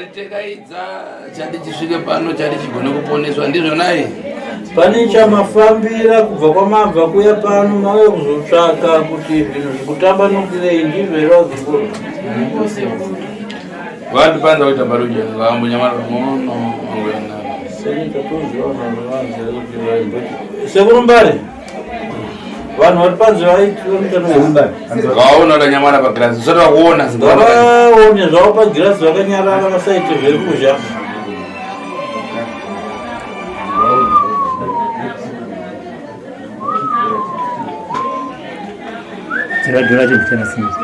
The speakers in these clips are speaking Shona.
Chalitekaidza chati chisvike pano chati chigone kuponeswa ndizvo nai. Pane chamafambira kubva kwamabva kuya pano mauye kuzotsvaka kuti zvinhu zvikutambanukirei ndizvo here wazikuru. Vantu panza kuita baruje vambonyamara pang'ono vangoenda. Sekuru Mbare vanhu vari panze vaona vakanyamara pagirasi usati vakuona vaone zvavo pagirasi vakanyarara vasaite zviri kuzha. Tiradhura chekutena sinzi.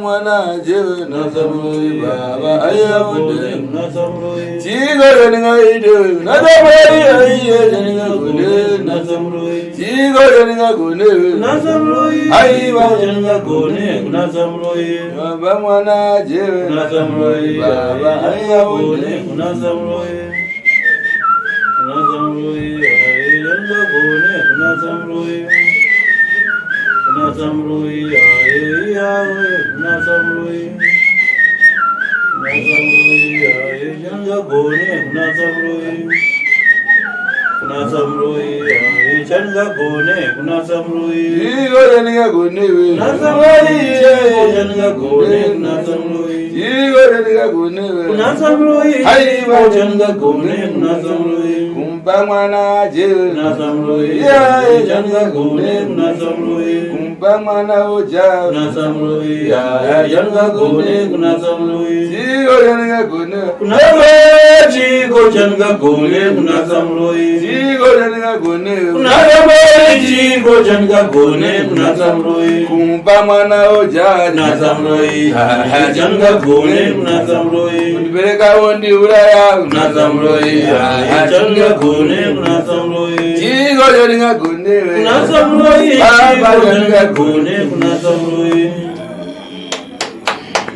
Mwana jewe nasamroi baba ayawode nasamroi chigo ningaide nasamroi ayeninga gone nasamroi chigo ninga gone nasamroi aiwa ninga gone nasamroi baba mwana jewe nasamroi baba ayawode nasamroi nasamroi ayeninga gone nasamroi nasamroi ayawe nasamroi nasamroi ayanga gone nasamroi nasamroi ayanga gone nasamroi igore ninga gone we nasamroi ayanga gone nasamroi igore ninga gone we nasamroi ayanga gone nasamroi kumba mwana je nasamroi ayanga gone nasamroi kumba mwana oja nasamroi ayanga gone nasamroi igore ninga gone nasamroi chigo changa gone nasamroi igore ninga gone nasamroi chigo changa gone nasamroi kumba mwana oja nasamroi ayanga gone nasamroi ndibereka wondi uraya nasamroi ayanga gone nasamroi chigo ninga gone nasamroi baba ninga gone nasamroi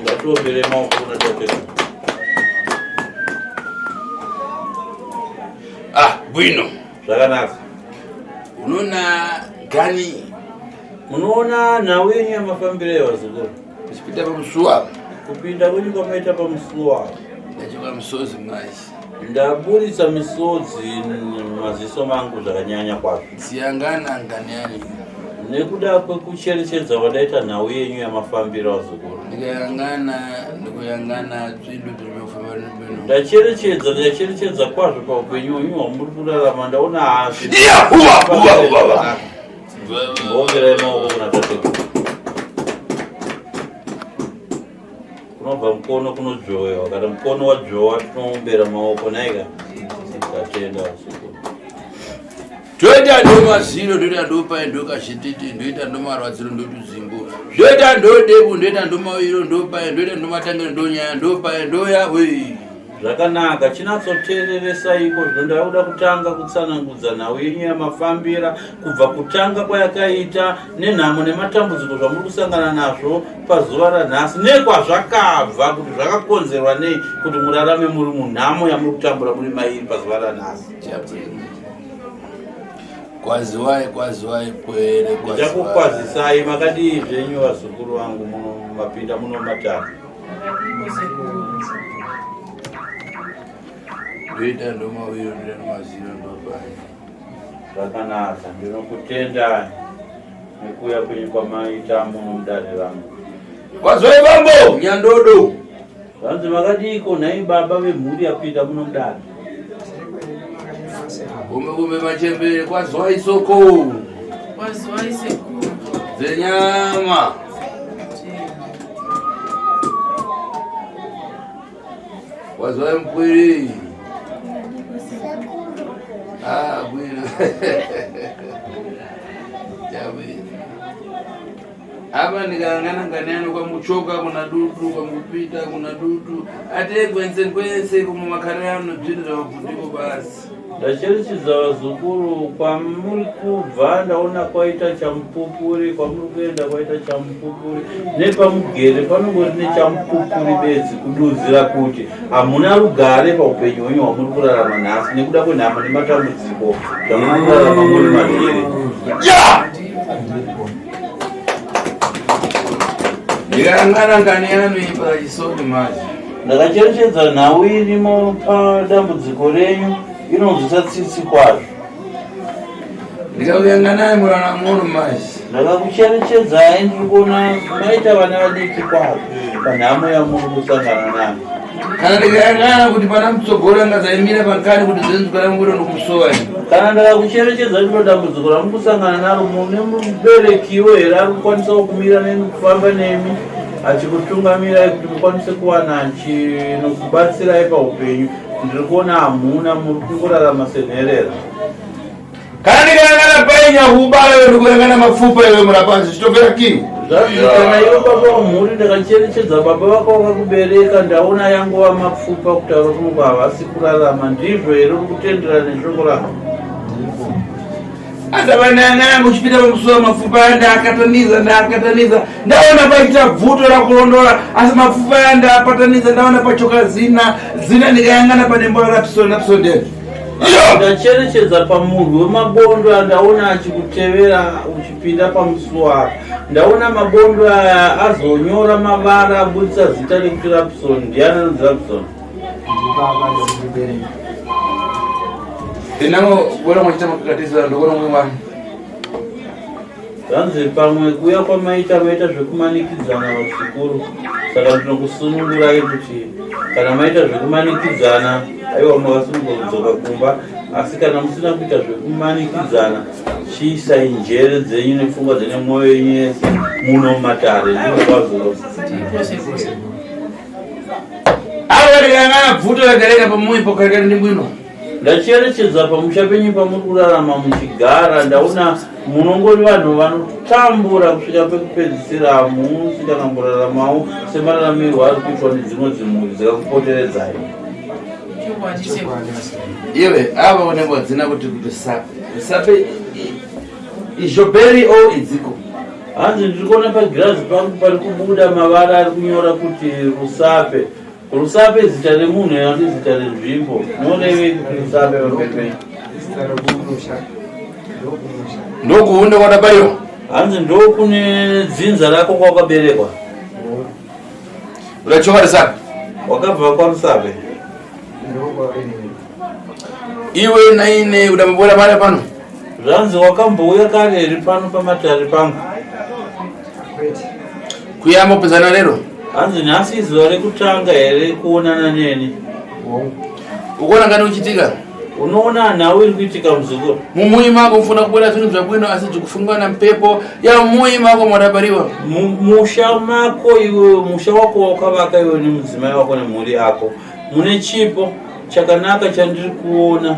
ndatobere maukuna toteka. Bwino zvakanaka. Unoona gani munoona nhau yenyu yamafambiro evazukuru tichipinda pamusuwa kupinda kwenyu kwamaita pamusuwa ndachoka musozi mai ndaburitsa misodzi maziso mangu zvakanyanya kwazvo siyangana ngani nekuda kwekucherechedza wadaita nhau yenyu yamafambiro azukuru ndikuyangana twidu tirikufamba nobwino ndacherechedza kwazvo paupenyu hwenyu hwamuri kurarama ndaona hasi ngoongerai maoko kuna tatekuru kunobva mukono kunojowewa kana mukono wajowa tinoumbera maoko naika tatenda azukuru toita ndomaziro toita ndopai ndokashititi ndoita ndomarwadziro ndotuzimbo zvoita ndodebu ndoita ndomawiro ndopai ndoita ndomatangiro ndonyaya ndopai ndoya wei zvakanaka chinatsoteereresa iko zvondauda kutanga kutsanangudza nhau yenyu yamafambira kubva kutanga kwayakaita nenhamo nematambudziko zvamuri kusangana nazvo pazuva ranhasi nekwazvakabva kuti zvakakonzerwa nei kuti murarame muri munhamo yamuri kutambura muri mairi pazuva ranhasi. kwaziwai kwere ndichakukwazisai makadii zvenyu vazukuru vangu mapinda muno matatu ndoita ndomawiro ndoita nomaziro ndopai zvakanaka ndinokutendai nekuuya kwenyu kwamaita muno mudare rangu. kwaziwai vambo nyandodo vanzi makadiko nhai baba vemhuri yapinda muno mudare Ume machembere kwaziwai soko kwaziwai sekuru dzenyama kwaziwai mpwiri bwino. Yawe. Aba nikangana nganeno kwa muchoka kuna dudu kwa mupita kuna dudu ate kwense kumakarano bzvinhu zvavabvundiko basi. Ndacherechedza vazukuru kwamuri kubva ndaona kwaita chamupupuri, kwamuri kuenda kwaita chamupupuri, nepamugere panongori nechamupupuri bedzi kuduzira kuti hamuna rugare paupenyu hwenyu hwamuri kurarama nhasi nekuda kwenhamo nematambudziko zvamuri kurarama muri matiri. Ndikangana nganeno ipa chisoni mazi. Ndakacherechedza nhau irimo padambudziko renyu inonzwisa tsitsi kwazvo. Ndikauya murana munhu mazi. Ndakakucherechedzai ndiri kuona maita vana vadiki kwazvo panhamo yamuri kusangana nayo. Kana ndikayangana kuti pana mutsogoro angazaimira pankani kuti dzenzuka ramuri nokumusova. Kana ndakakucherechedza ndiro dambudziko ramuri kusangana naro mune muberekiwo here ari kukwanisa kumira nekufamba nemi achikutungamira kuti mukwanise kuwana chinokubatsirai paupenyu. Ndiri kuona hamuna, muri kungorarama senherera. Kana ndikayangana painya hubala iwe ndikuyangana mapfupa iwe murapanzi chitopera kini. Kana iwe baba wamhuri ndakacherechedza baba vako vakakubereka ndaona yangova mapfupa kutaura kuti munhu havasi kurarama, ndizvo here uri kutendera neshoko rako? Azavananga uchipita pamusoro mapfupa ndakataniza ndaona paita bvuto rakurondora asi mapfupa ndapataniza ndaona pachoka zina ndikayangana padembo rapisondeni. Ndacherechedza pamunhu wemabondo andaona achikutevera uchipinda pamusuwa. Ndaona mabondo aya azonyora mavara abudisa zita rekuti Rapson. Ndiani anonzi Rapson? Ndinango bora mwachita makakatiza ndokona mwana. Zvanzi pamwe kuya kwamaita zvekumanikidzana vasikuru. Saka ndinokusunungurai kuti kana maita zvekumanikidzana aiwa mavasunungudzwa kumba, asi kana musina kuita zvekumanikidzana chiisai njere dzenyu nepfungwa dzenyu nemwoyo yenyu yese muno matare ndinokwazvo. Ava ndikayangana bvuto rakareka pamuipo kakari ndibwino. Ndacherechedza pamusha penyu pamuri kurarama muchigara ndaona munongori vanhu vanotambura kusvika pekupedzisira hamusvika kamboraramawo semararamiro ari kuitwa nedzimwe dzimhuri dzakakupoteredzai. Iwe ava unenge dzina kuti sape izhobheri o idziko. Hanzi ndiri kuona pagirazi pangu pari kubuda mavara ari kunyora kuti rusape. Rusape zita remunhu yandi zita renzvimbo. Noonei kuti rusape papepe? Ndokuhunda kwadabayo. Hanzi ndokune dzinza rako kwakaberekwa. Urachoka rusape? Wakabva kwarusape? Iwe naine udambobora mari pano? Zvanzi wakambouya kare iri pano pamatare pangu. Kuyamba kupedzana lero? Hanzi nhasi zuva rekutanga here kuonana neni. Ukuona ngani uchitika? Unoona nhau iri kuitika muzukuru. Mumwoyo mako mufuna kubwera zvinhu zvabwino asi zvekufungwa nampepo ya mumwoyo mako mwadabariwa. Musha mako iwe, musha wako wakavaka iwe nemudzimai wako nemhuri yako, mune chipo chakanaka chandiri kuona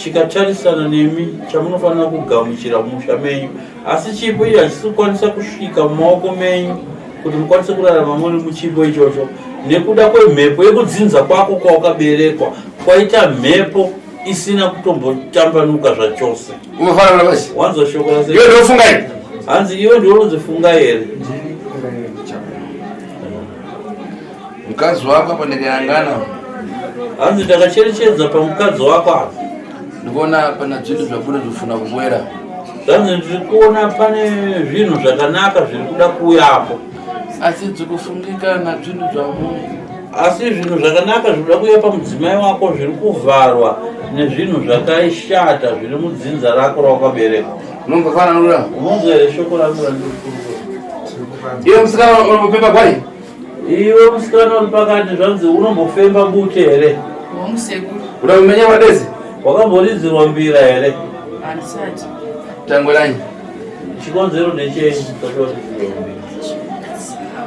chikatarisana nemi chamunofanira kugamuchira musha menyu, asi chipo iyi hachisi kukwanisa kusvika mumaoko menyu kuti mukwanise kurarama muri muchipo ichocho nekuda kwemhepo yekudzinza kwako kwawakaberekwa kwaita mhepo isina kutombotambanuka zvachose. Unofanira basi. Wanzo shoko rase. Iwe ndofunga here? Hanzi iwe ndinozifunga here? Mukadzi wako apa ndikayangana. Hanzi ndakacherechedza pamukadzi wako apa. Ndikuona pana zvinhu zvabwino zvofuna kubwera. Zvanzi ndiri kuona pane zvinhu zvakanaka zviri kuda kuuyapo. Asi dzikufungika nazvinhu zvamwoyo. Asi zvinhu zvakanaka zviri kuda kuuya pamudzimai wako zviri kuvharwa nezvinhu zvakaishata zviri mudzinza rako rawakaberekwa. Unombofanana nura? Unonzwa here shoko rangu randiri kukuudza? Iwe musikana unombofemba kwai? Iwe musikana uri pakati zvanzi unombofemba bute here? Sekuru. Uda kumenya madezi? Wakamboridzirwa mbira here? Handisati. Tango lanyi? Chikonzero ndechenyi?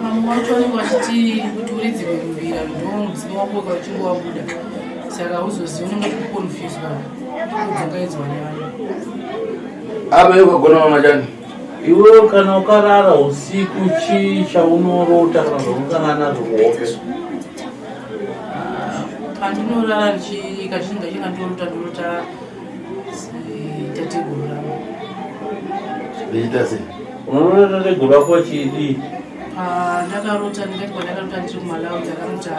Vamwe vacho vanenge vachiti kuti uridzirwe kumbira ndomudzimu wako uchinge wabuda, saka uzoziva unenge uchikonfuswa. Apa yuko gona majani. Iwe kana ukarara usiku chi chaunorota kana zvokana nazvo kuhope. Pandinorara kachinga chikandorota tateguru rangu. Zviita sei? Unorota tateguru rako chidi? Ndakarota ndikati kwandakarota ndiri kuMalawi takarota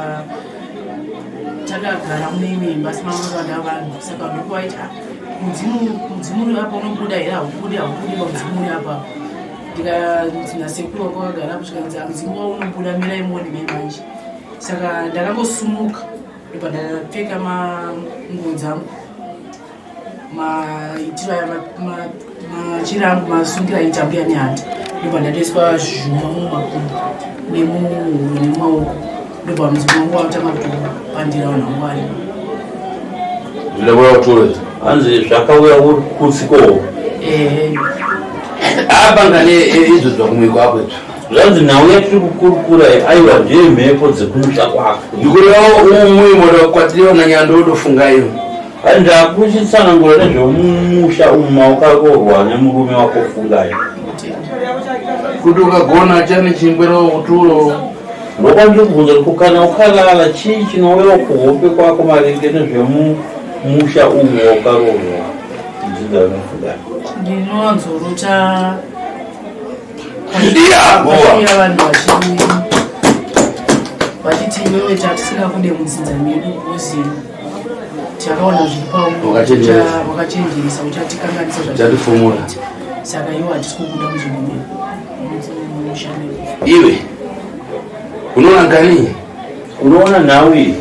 takagara mune imwe imba asina muranda vanhu. Saka ndokuvaiti mudzimu uri apa unobuda here haubudi pamudzimu uri apa. Ndikati nasekuru wako wakagara apo chikanzi mudzimu wavo unobuda mirai muone manje. Saka ndakangosumuka ndobva ndapfeka nguo dzangu maitiro aya machira angu masungira itambuya nehati ndobva ndatoiswa zvuma mumakumbo nemuhuro nemumaoko ndobva mudzimu wangu watanga kutopandira vanhu vangu vari zvidakura kutore hanzi zvakauya uri kutsikowo apangane izvo zvakumwiko apwetu zvanzi nhauya tiri kukurukura aiwa ndiye mhepo dzekumusha kwako ndikureva umuimoda kwatiriwa nanyando udofungaiwo ndakuchitsanangura nezvemumusha umu maukakorwa nemurume wako fungai kuti ukagona chane chimbwerawo kuturo ndokwandiri kubvunza kuti kana ukalala chii chinouya kuhope kwako maringe nezvemumusha umu waukaroorwa nzinza nefungai ndinowanzorota vanhu vachiti iwewe tatisingafunde munzinza medu kuzi takaona zviri pauwakachenjeresa uchatikanganisa zvatifumura saka iwo hatisi kubuda munzvimbo iwe unoona ngani unoona nhawi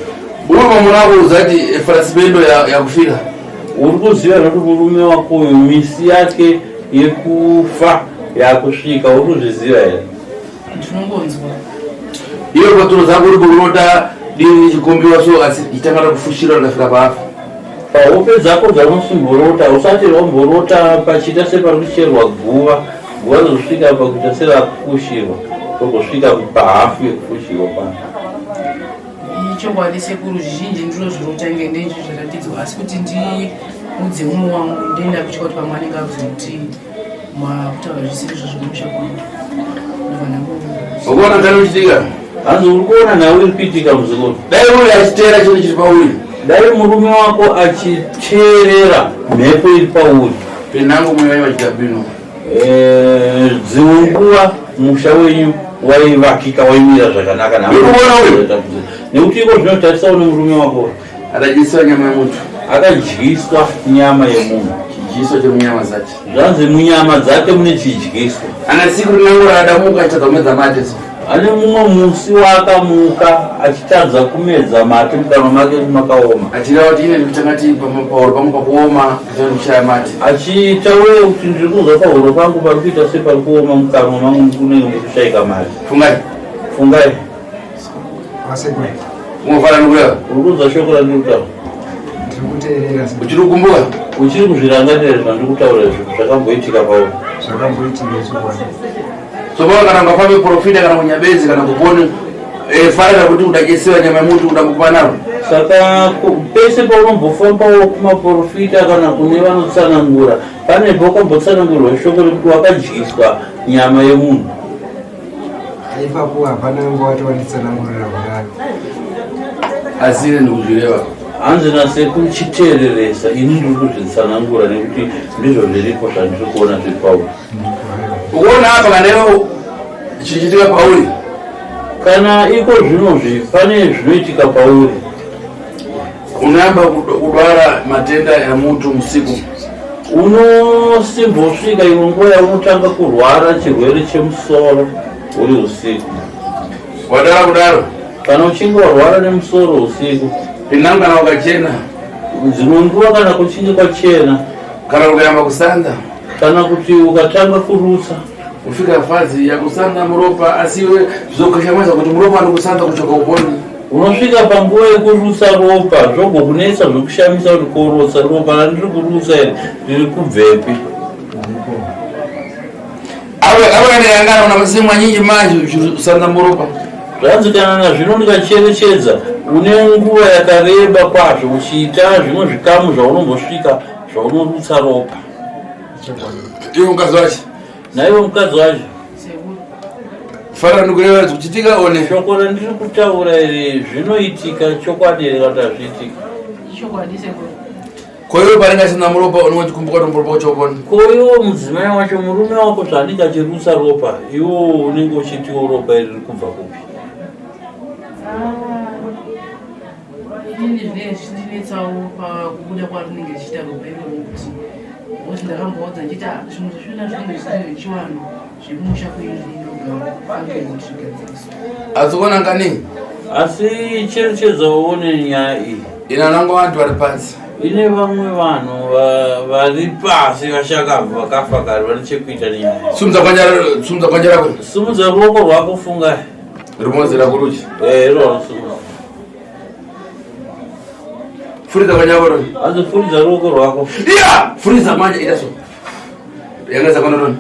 unobva munako uzati farasibendo yakufira uri kuziva kuti murume wakoyo misi yake yekufa yakusvika uri kuzviziva here ndinongonzwa iwe patoro dzako uri kunoda dini chikombiwa so asi ichitangana kufushira rikasvika paafa pahope dzako dzanosimborota usati wamborota pachita separi kucherwa guva zosvika pakuita serakufushirwa togosvika pahafu yekufushirwa pano chokwadi sekuru zvizhinji ndiro zvirota inge ndezvo zvaratidzwa asi kuti mudzimu wangu ndoenda kutya kuti pamwe anenge akuzokuti makutaura zvisiri zvo zvinomusha kwangu ukuona ngani uchitika hanzi uri kuona nawe iri kuitika muzukuru dai uri achiteera chinhu chiri pauri dai murume wako achiteerera mhepo iri pauri penhangu mweya vachita bino dzimwe nguva musha wenyu waivakika waimira zvakanaka nekuti iko zvinotarisawo nemurume wako akadyiswa nyama yemuntu akadyiswa nyama yemunhu chidyiso chemunyama dzake zvanzi munyama dzake mune chidyiswa ana tsiku rinangu raadamuka achadzamedza mate so ane mumwe musi waakamuka achitadza kumedza mate mukanwa make makaoma achireva kuti ine ndikutangati pahuro pangu pakuoma kushaya mate achitaure kuti ndiri kuzwa pahuro pangu pari kuita separi kuoma mukanwa mangu kunenge mukushayika mate fungai unofana nokureva uri kuzwa shoko randiri kutaura uchiri kukumbuka uchiri kuzvirangarira zvandiri kutaura izvo zvakamboitika pauri sopava kana ungafambe profita kana kunyabezi kana kuponi farira kuti udadyisiwa nyama yemuntu udakupa naro saka pese paunombofambawo kumaprofita kana kune vanotsanangura panepo wakambotsanangurwa shoko rekuti wakadyiswa nyama yemunhu ipapo hapana nguva watowanditsanangurira kudaro asi ine ndikuzvireva hanzi nasekuchiteereresa ini ndiri kuzvitsanangura nekuti ndizvo zviripo zvandiri kuona zviri pauri ukuona apa kana ivo chichitika pauri kana iko zvinozvi pane zvinoitika pauri unoyamba kudwara matenda emuntu musiku unosimbosvika imwe nguva yaunotanga kurwara chirwere chemusoro uri usiku wadara kudaro kana uchinge warwara nemusoro usiku pinangu kana ukachena dzimwe nguva kana kuchinge kwachena kana ukayamba kusanda kana kuti ukatanga kurutsa ufika fazi yakusanda muropa asiwe zvizokashamasa kuti muropa anokusanda kuchoka uponi unosvika panguva yekurutsa ropa zvogokunetsa zvokushamisa kuti korotsa ropa randiri kurutsa iri riri kubvepi avanayangana una masimu manyinji manje kusanda muropa zvanzi kana nazvino ndikacherechedza une nguva yakareba kwazvo uchiita zvimwe zvikamu zvaunombosvika zvaunorutsa ropa. Iwe mukadzi wacho Naiwe mukadzi wacho Sekuru. farira ndikureva kuchitika one shoko randiri kutaura iri zvinoitika chokwadi here kana kuti hazviitika? Chokwadi Sekuru. koiwe paringa sina muropa unenge chikumbuka kuti muropa uchopona koiwo mudzimai wacho murume wako zvaanenge achirutsa ropa iwo unenge uchitiwo ropa iri kubva kupi? Inini zvinenge zvichinetsawo pakubuda kwarinenge richiita ropa iroro kuti kuti ndakamboudza ndichiti zvimwe zvizvina zvinenge zviri nechivanhu zvemusha asi kuona ngani asi cherechedzawo nenyaya iyi ina nango vantu vari pasi ine vamwe vanhu vari pasi vashakabva vakafa kare vane chekuita nenyaya. Sumudza kwanjara kuti Sumudza ruoko rwako fungai rimodzi rakurudyi iroro sumudza. furidza kwanjara kuti hanzi furidza ruoko rwako. iya furidza manje ita so yanga zakanodoni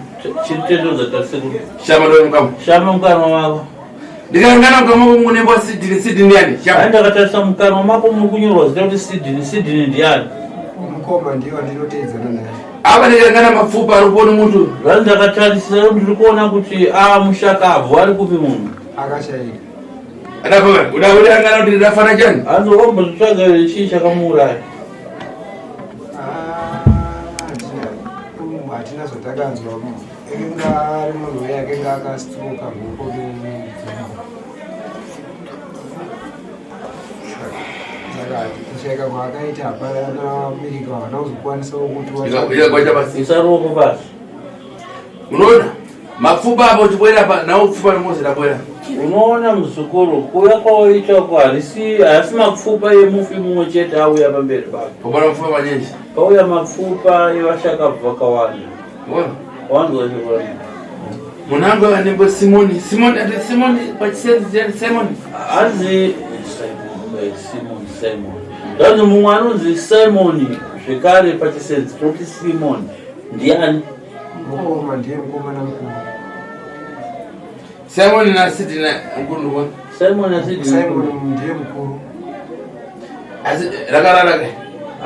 chitendodza tasekuru shama ndo mukama shama mukanwa wako ndikangana mukama munembo sidini yani shama ndakatarisa mukanwa mako muri kunyorwa zita kuti sidini ndiani? mukoma ndiyo ndinoteedzana naye. apa ndikangana mapfupa ari kuona muntu zvani ndakatarisira ndiri kuona kuti mushakabvu ari kupi munhu akashayika udangana kuti ndafana chani hanzi wakambozvitsvaga here chii chakamuuraya? hatina zvotakanzwa inga ari munhu uye akanga akastroka guko saka kushaika kwaakaita hapana birika havana kuzokwanisawo kuti isa ruoko pasi. unoona mapfupa apo uchibwera nawo pfupa rimodzi rabwera unoona muzukuru kuuya kwaoitako haasi mapfupa emufi mumwe chete auya pamberi pako popana mapfupa manyenji pauya mapfupa evashakabva vakawanda wanzwa chikona munhu angu vanembo simoni pachisenzi simoni hanzi simon zvanzi mumwe anonzi simoni zvekare pachisenzi toti simoni ndiani? mukoma ndiye mukomana mukuru simoni nasidina mukuru simon nasidina ndiye mukuru asi rakararaka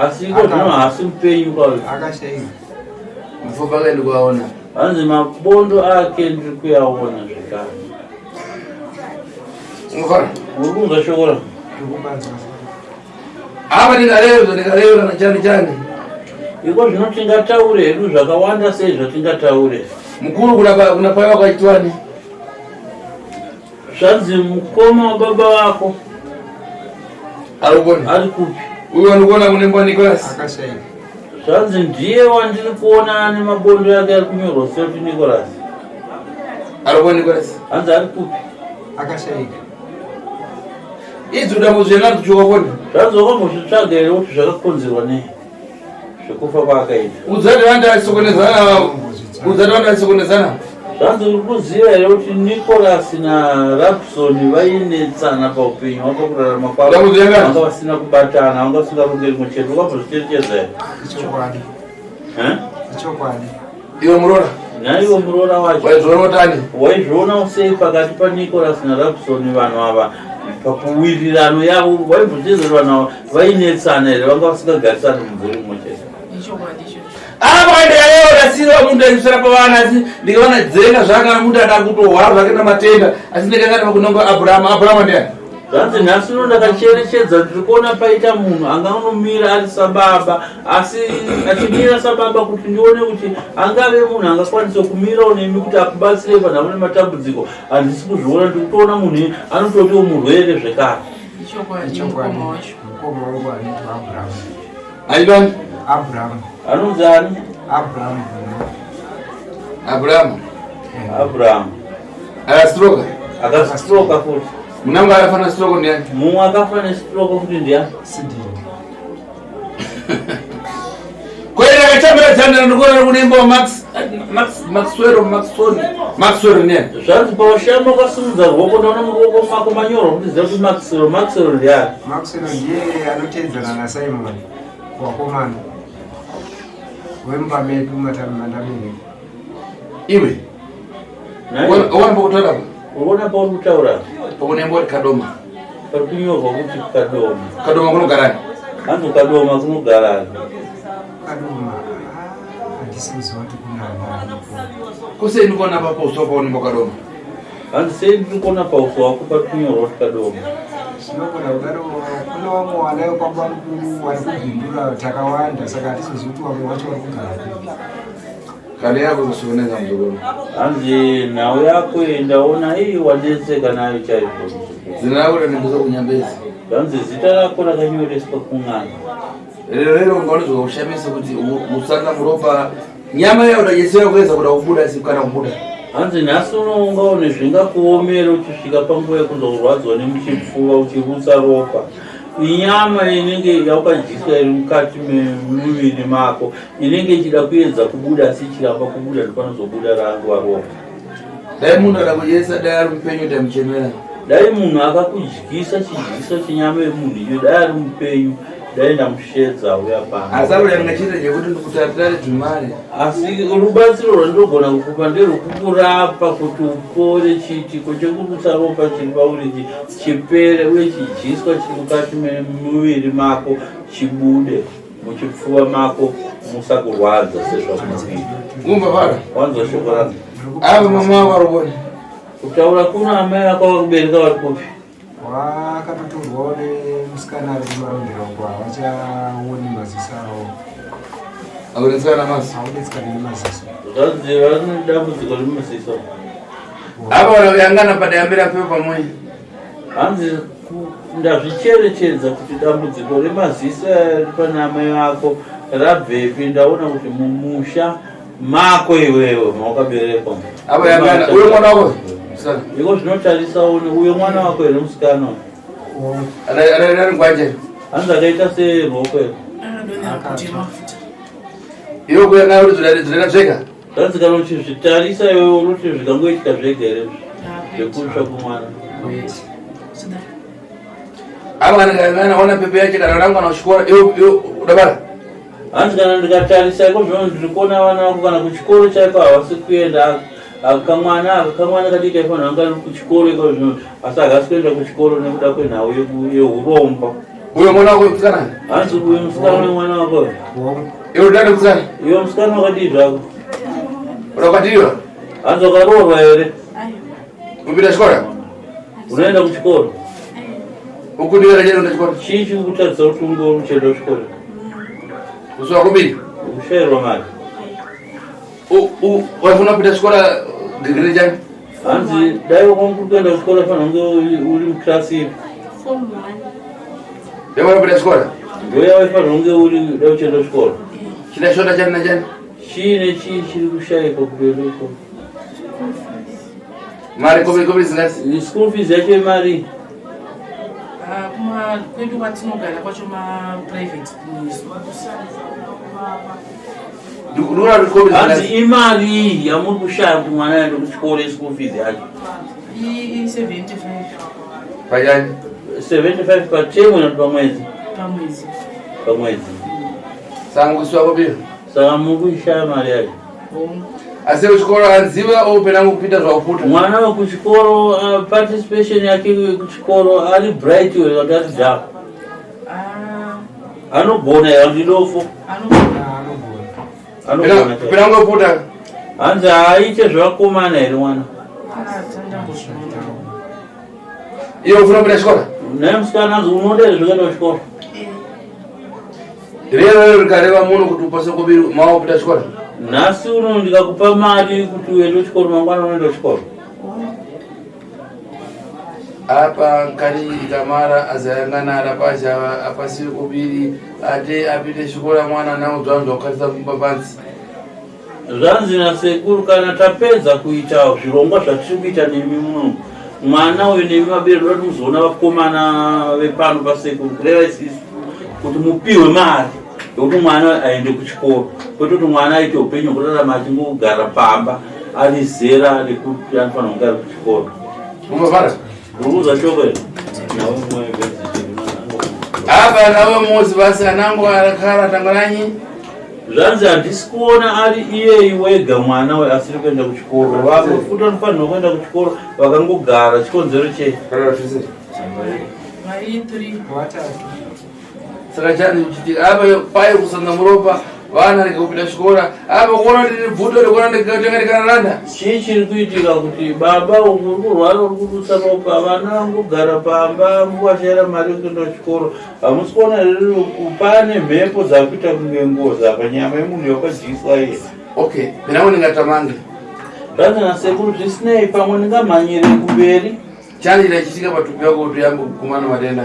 asi iko zvino haasi mupenyu kwayo akashayika mapfupa akaendi kuaona hanzi mabondo ake ndiri kuyaona zvekare. uri kunzwa shoko ra apa ndingarevza nachani iko zvino tingataure hedu zvakawanda sei zvatingataure. mukuru kuna pai wako achitwani zvanzi mukoma wababa wako ari kupi? uyo ndikuona kunembo Nicholas akashayika zvanzi ndiye wandiri kuona ane mabondo yake ari kunyorwa sekuti Nicholas Nicholas hanzi ari kupi? akashayika idzi udambozvena tuchiwakona zvanzi wakambozvitsvaga here kuti zvakakonzerwa nei zvekufa kwaakaita? udzati vandasokonezana zvanzi uri kuziva here kuti Nicholas naRapson vainetsana paupenyu wako kurarama kwavo vanga vasina kubatana vanga vasingarongeri mwe chete wakambozvicherechedza here? ichokwadi iwe murora naiwo muroora wacho waizvoonotani waizviona sei pakati paNicholas naRapson vanhu ava pakuwirirano yavo waimbochezera vanhu ava vainetsana here vanga vasingagarisani mumvuri mwe chete? apa ndikaeorasiriwa munhu aisvera pavana asi ndikaona dzenga zvakana munhu ada kutohwara zvake namatenda asi ndikangana kunonga abrahama ndiani zvanzi nhasi uno ndakacherechedza ndiri kuona paita munhu anganomira ari sababa asi achimira sababa kuti ndione kuti angave munhu angakwanisa kumirawo nemi kuti akubatsire panhamo nematambudziko handisi kuzviona ndiri kutoona munhu anototiwo murwere zvekare. mukoma wangu anoitwa aidani abrahamu anonzi ani? abrahamu akastroka akastroka futi munangu akafana stroke ndiani? mumwe akafa nestroke futi ndiani? sidini kwenda akachambira chandira ndikuona kunembo Maxwell ndiani? zvanzi paushamba ukasimudza ruoko ndaona muruoko mako manyorwa kuti ziva kuti Maxwell ndiani? Maxwell ndiye anoteedzana naSimon wakomana wemba medu mandamiri iwe uona pakutaura uona pauri kutaura pakunembo kadoma pari kunyorwa kuti kadoma kunogarani hanzi kadoma kunogarani Kadoma. Handisiziva kuti kuna ana. Kuseni kona paposo paone pakadoma. Handiseni kona pauso wako patunyorwa kuti Kadoma. Sinogona kudaro kune vamwe vana vekwamba mukuru vari kubhindura takawanda saka handisiziva kuti vamwe vacho vari kugara. Kale yako kusoneza mzogoro. Hanzi nhau yako ndaona hii wanetseka nayo chaizvo. Zina lako ndingoza kunyambeza. Hanzi zita rako rakanyoreswa kung'ana. Lero ungaonezwa ushamisa kuti musanga muropa nyama yao ndajesera kuweza kuda kubuda sikana kubuda. Hanzi nhasi unongaone zvingakuomera uchisvika panguva yekuzorwadzwa nemuchipfuva uchirutsa ropa. Inyama inenge yakajiswa iri mukati memuviri mako inenge ichida kuedza kubuda asi ichiramba kubuda ndopanozobuda rangu ropa. Dai munhu akakujesa dai ari mupenyu tamuchemera. Dai munhu akakudyisa chidyiso chenyama yemunhu iyo dai ari mupenyu dai ndamushedza uya pano. Asi aruyanga chete chekuti ndikutatira dzimari. Asi rubatsiro rwandinogona kukupa nderwekukurapa kuti upore chiitiko chekurutsa ropa chiri pauri chipere uye chidyiswa chiri mukati memuviri mako chibude muchipfuva mako musakurwadza sezvamunoita. Umva para. Wanzwa shoko rangu. Ava mama wako arubona. Kutaura kuna amai vako vakubereka vari kupi? Wakatotorwawo nemusikana ari kumarondero uko havachaoni maziso avo. Akudetserana namaziso. Haudetserani nemaziso. Zvanzi vari nedambudziko remuziso. Ava vanayangana padayambira pepo pamwe. Hanzi ndazvicherechedza kuti dambudziko remaziso ari pana amai vako rabvepi. Ndaona kuti mumusha mako iwewe mawakaberekwa. Ava yangana uyo mwana wako. Iko zvinotarisawo uyo mwana wako here musikana. Ari ngwanje. Hanzi akaita seroko here. Iyo kuyangana kuti zvidada zvega. Hanzi kana uchizvitarisa iwewe unoti zvikangoitika zvega here zvekurusva kumwana. Ava kana ona pepe yacho kana rangwana kuchikora iyo udabara. Hanzi kana ndikatarisa iko zvino ndiri kuona vana vako kana kuchikoro chaiko havasi kuenda. Akamwana kadiki aifanira anga ari kuchikoro iko zvino asi havasi kuenda kuchikoro nekuda kwenhau yeuromba. Uyo mwana wako musikana? Hanzi uyo musikana wemwana wako. Iwe udada musikana? Iyo musikana wakadii zvako? Wakadiriwa? Hanzi wakaroorwa here? Kupinda chikora? Unoenda kuchikoro? Ukudivira chero kuchikora? Chii chiri kutadzisa kuti unge uri muchenda kuchikoro? Kusuwa kubiri? Kushayirwa mari. Wafuna kupinda chikora degree chani? Hanzi dai wakamuri kuenda kuchikora fanira kunge uri muklasi ipi? Form 1. Yavana kupinda chikora? Ndoya waifanira kunge uri dai uchienda kuchikora? Chida shota chani nachani? Chii nechii chiri kushayikwa kubereko? Mari kobe zingasi? School fees yacho imari? Kwedu kwatinogara kwacho ma-private hanzi imari yamuri kushaya kuti mwana aende kuchikoro school fees yacho? i-75 pachani? 75 paterm kana pamwedzi? Pamwedzi. Saka mukusuwa kubiri? Saka muri kushaya mari yacho. Asi kuchikoro anziva opena kupita zvakuputa? Mwana wekuchikoro participation yake kuchikoro ari bright here kana ari dark? Anogona here ndidofo? Anogona. Pena kungoputa? Hanzi haaite zvakakomana here mwana? Iyo ufuna kupinda chikora? Naye musikana hanzi unoda here zvekuenda kuchikoro? Rero rikareva munhu kuti upase kubiri mawa kupinda chikora? Nhasi uno ndikakupa mari kuti uende kuchikoro mangwana unoenda kuchikoro? Apa nkari ikamara azayangana arapasha apasiwe kubiri ate apite chikora mwana nawo zvanzi wakatisa kupapanzi. Zvanzi nasekuru kana tapedza kuita zvirongwa zvatiri kuita nemi muno mwana uyu nemi maberero kuti muzoona vakomana vepano pasekuru kureva isisu kuti mupiwe mari yokuti mwana aende kuchikoro kwete kuti mwana aite upenyu kurarama achingogara pamba ari zera rekuti anofanira kunge ari kuchikoro. Mumavara? Urukuza shoko here? Apa nawe muzi basi anango arakara tangaranyi? Zvanzi handisi kuona ari iyeyi wega mwana we asiri kuenda kuchikoro. Vamwe futi vanofanirwa kuenda kuchikoro vakangogara. Chikonzero chei? Saka chani uchiti apa paye kusanga muropa vana rekupinda chikora apa kuona kuti bvuto rekuona ndikatengerekanaranda chii chiri kuitika kuti baba ukurwara uri kudusa ropa vana vangogara pamba muvashayira mari yekuenda kuchikoro hamusi kuona riri pane mhepo dzakuita kunge ngozi apa nyama yemunhu yakadziswa iye okay penavo ndingatamange zvanzi nasekuru zvisinei pamwe ndingamhanyire kumberi chani chinachitika patupi yako kuti yangu kumana matenda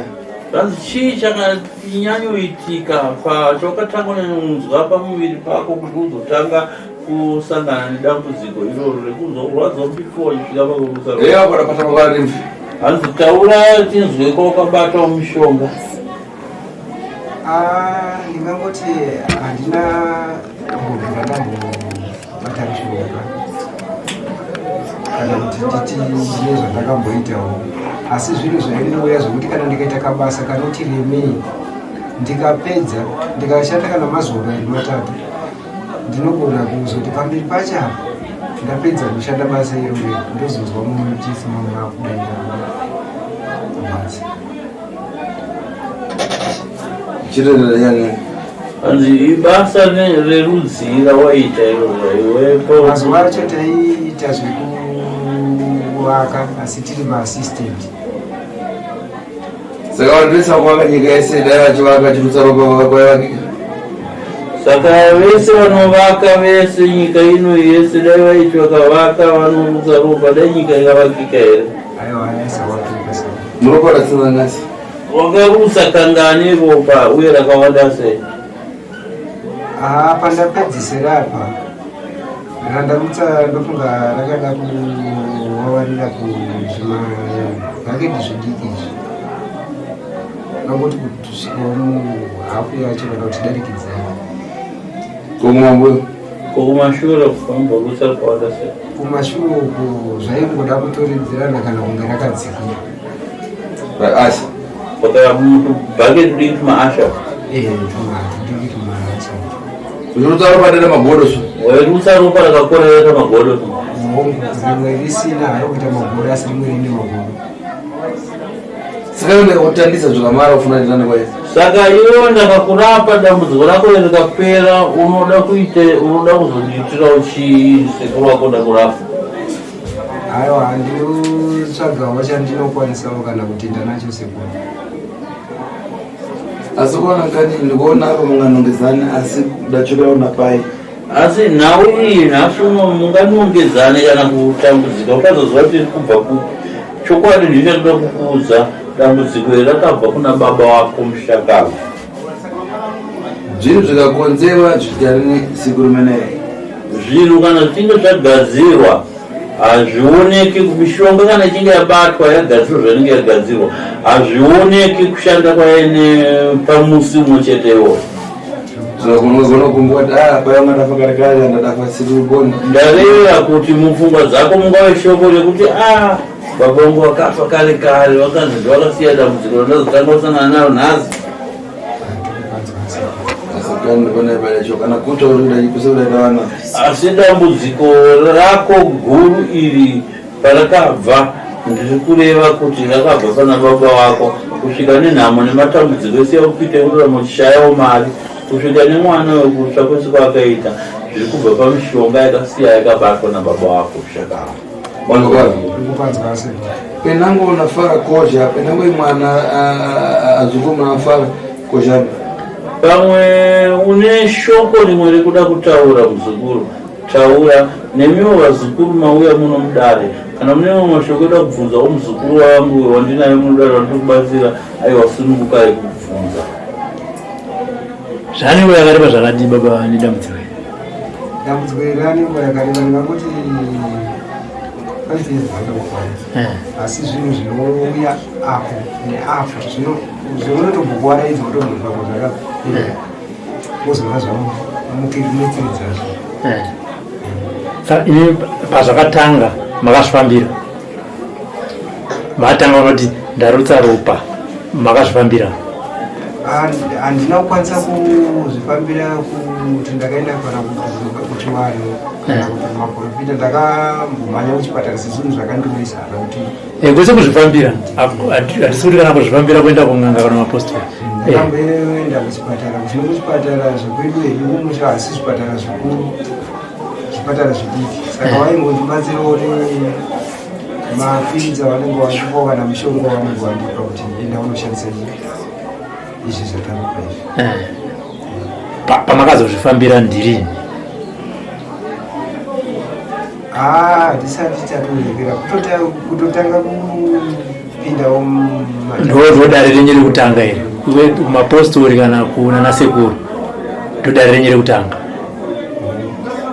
zvanzi chii chakanyanyoitika pachakatanga kunzwa pamuviri pako kuti uzotanga kusangana nedambudziko iroro rekurwadza before isvika pakurusa eya padapata makarimvi hanzi taura tinzweko wakabatawo mishonga ndingangoti handina kumbobvira ndambobata mishonga kana kuti nditi zvine zvandakamboitawo asi zvinhu zvainouya zvokuti kana ndikaita kabasa kanoti remei ndikapedza ndikashanda kana mazuva 2 ndinogona kuzoti pamberi pachapa ndapedza kushanda basa iroro ndozozwa mumutisi mamakudaira basa chirereyanga hanzi ibasa rerudzira waita iroro iwepo mazuva acho taiita zvekuvaka asi tiri maassistant saka vandoisa kuvaka nyika yese dai vachivaka Achirutsa Ropa kwaivakika saka vese vanovaka vese nyika ino yese dai vaiti vakavaka vanorutsa ropa dai nyika ingavakika here aiwa aisavakika sa muropa ratsinanasi wakarutsa kangani ropa uye rakawanda sei pandapedzisira apa randarutsa ndofunga rakada kuwawarira kuzvima rakedi zvidiki izvi nangoti kusvikawo muhafu yacho kana kuti darikidzana kumashure kwamborutsa rakawanda sei kumashure uku zvaingoda kutoredzerana kana kunge rakadzikira raasha bhaketi diki maasha diki maasha Achirutsa Ropa dada magodo so wairutsa ropa rakakorereka magodo rimwe risina harokuita magodo asi rimwe rine magodo saka ndakutandisa zvakamara ufuna nditane kwaisi saka iwo ndakakurapa dambudziko rako rikapera unoda kuzondiitirawo chii sekuru wako ndakurapa aiwa ndinotsvagawo chandinokwanisawo kana kutenda nacho sekuru asi kuona kani ndikuona apa munganongedzani asi ndachokaona pai asi nhau iyi nhasi uno munganongedzane kana kutambudzika ukazoziva kuti kubva chokwadi ndichatoda kukuudza dambudziko iri rakabva kuna baba wako mushakava zvinhu zvikakonzewa zvitarini Sekuru menei zvinhu kana zvichinge zvagadzirwa hazvioneki mishonga kana ichinge yabatwa yagadzirwa zvanenge yagadzirwa hazvioneki kushanda kwaine pamusi umwe chetewo unogona kumbuka kuti paya madafa kare kare ndadafa Sekuru boni ndareva kuti mupfungwa dzako mungave shoko rekuti baba vangu vakafa kare kare vakanzi ndavakasiya dambudziko randazotanga kusangana naro nhasi kana kutaurikuseuraivana asi dambudziko rako guru iri parakabva ndiri kureva kuti rakabva pana baba wako kusvika nenhamo nematambudziko ese yakuita kurarama uchishayawo mari kusvika nemwana wekutsva kwese kwaakaita zviri kubva pamishonga yakasiya yakabatwa nababa wako kushakava penango unafara koja penango mwana azungu unafara koja pamwe une shoko rimwe rekuda kutaura muzukuru taura nemiwo vazukuru mauya muno mudare kana mune mamwe mashoko eda kubvunzawo muzukuru wangu wandinayo munodare wandiri kubatsira aiwa sunungukai kubvunza zvanenge yakareba zvakadii baba nedambudziko dambudziko iri ranenge yakareba ndingangoti 5 years zvakakwana asi zvinhu zvinouya apo neapo zvinotombokuvara idzi otomuzva zvakapera wozova zvamukirinetsiridzazvo saka ini pazvakatanga makazvifambira makatanga kuti ndarutsa ropa makazvifambira handina kukwanisa kuzvifambira kuti ndakaenda kana kuchiwano kana kuti maprofita ndakambomhanya kuchipatara sezvinhu zvakandimisa kuti kwese kuzvifambira hatisi kuti kana kuzvifambira kuenda kunganga kana mapostori ndakamboenda kuchipatara kuchino kuchipatara zvekwedu hedu kumusha asi zvipatara zvikuru zvipatara zvidiki saka vaingondibatsirawo mapinza vanenge vandipawo kana mushonga vanenge vandipa kuti enda unoshandisa izvi zvatanopa izvi. Pamakazozvifambira ndirini? Ndisati tatorekera kutotanga kupindawo ndo dare renyu rekutanga iri iwe kumapostori kana kuna Sekuru ndo dare renyu rekutanga